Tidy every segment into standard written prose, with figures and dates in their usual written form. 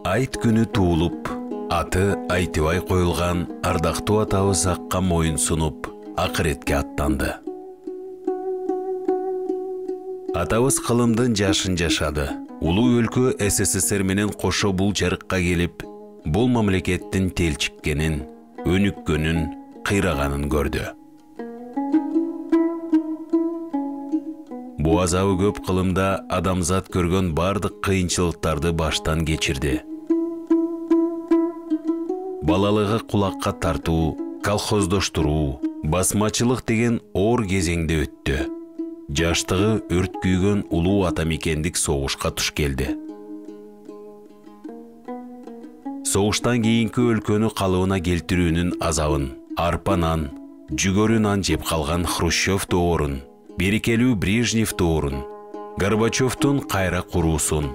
Айт күнү туулуп, аты Айтыбай коюлган ардактуу атабыз акка моюн сунуп, акыретке аттанды. Атабыз кылымдын жашын жашады. Улуу өлкө СССР менен кошо бул жарыкка келип, бул мамлекеттин телчиккенин, өнүккөнүн, кыйраганын көрдү. Бу азабы көп кылымда адамзат көргөн бардык кыйынчылыктарды баштан кечирди. Балалыгы кулакка тартуу, колхоздоштуруу, басмачылык деген оор кезеңде өттү. Жаштыгы өрт күйгөн улуу атамекендик согушка туш келди. Согуштан кийинки өлкөнү калыбына келтирүүнүн азабын, арпа нан, жүгөрү нан жеп калган Хрущев доорун, берекелүү Брежнев доорун, Горбачевдун кайра куруусун,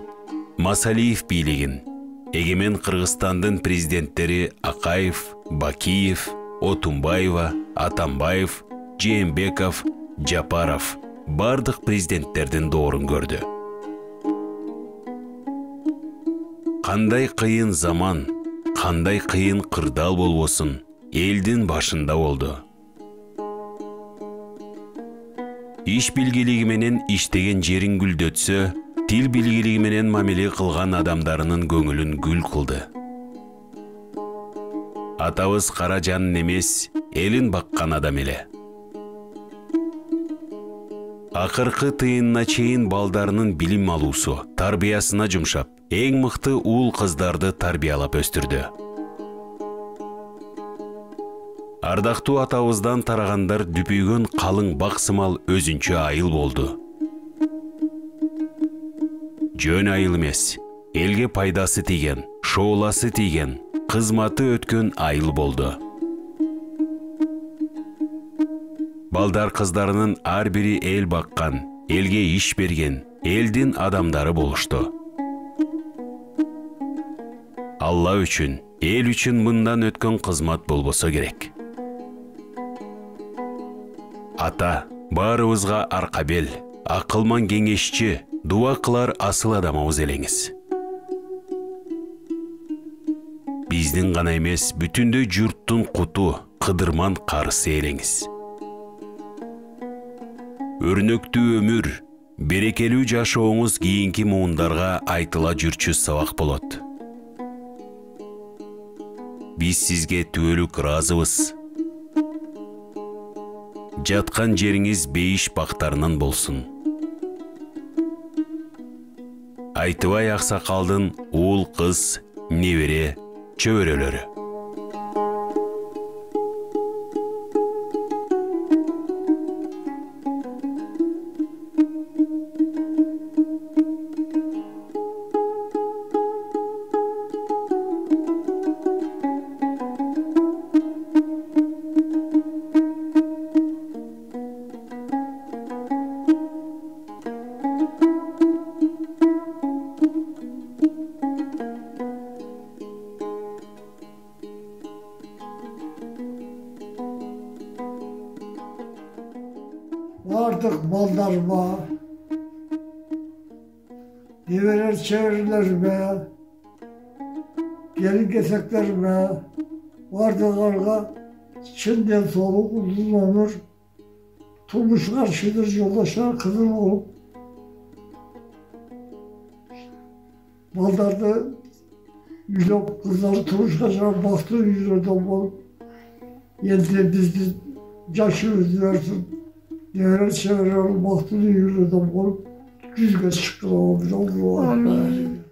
Масалиев бийлигин, эгемен Кыргызстандын президенттери Акаев, Бакиев, Отунбаева, Атамбаев, Жээнбеков, Жапаров бардык президенттердин доорун көрдү. Кандай кыйын заман, кандай кыйын кырдаал болбосун, элдин башында болду. Иш билгилиги менен иштеген жерин гүлдөтсө, тил билгилиги менен мамиле кылган адамдарынын көңүлүн гүл кылды. Атабыз кара жанын эмес, элин баккан адам эле. Акыркы тыйынына чейин балдарынын билим алуусу, тарбиясына жумшап, эң мыкты уул кыздарды тарбиялап өстүрдү. Ардактуу атабыздан тарагандар дүпүйгөн калың баксымал өзүнчө айыл болду. Жөн айыл эмес, элге пайдасы тийген, шооласы тийген, кызматы өткөн айыл болду. Балдар кыздарынын ар бири эл баккан, элге иш берген, элдин адамдары болушту. Алла үчүн, эл үчүн мындан өткөн кызмат болбосо керек. Ата, баарыбызга арка бел, акылман кеңешчи, дуа кылар асыл адамыбыз элеңиз. Биздин гана эмес, бүтүндөй журттун куту, кыдырман карысы элеңиз. Өрнөктүү өмүр, берекелүү жашооңуз кийинки муундарга айтыла жүрчү сабак болот. Биз сизге түбөлүк ыраазыбыз. Жаткан жериңиз бейиш бактарынан болсун. Айтыбай аксакалдын уул кыз, небере, чөбөрөлөрү. Bardıq ballarıma, neveler çevirilerime, gelin keseklerime, vardılarga Çin'den soluk uzun ömür, turmuşlar şidir yoldaşlar kızıl olup, ballarda yüzop kızları turmuşlar baktı yüzlerden olup, yedi bizde yaşıyoruz versin. Neler çeviriyorum, baktığını yürüdüm olup, yüzge çıktılar, oldu.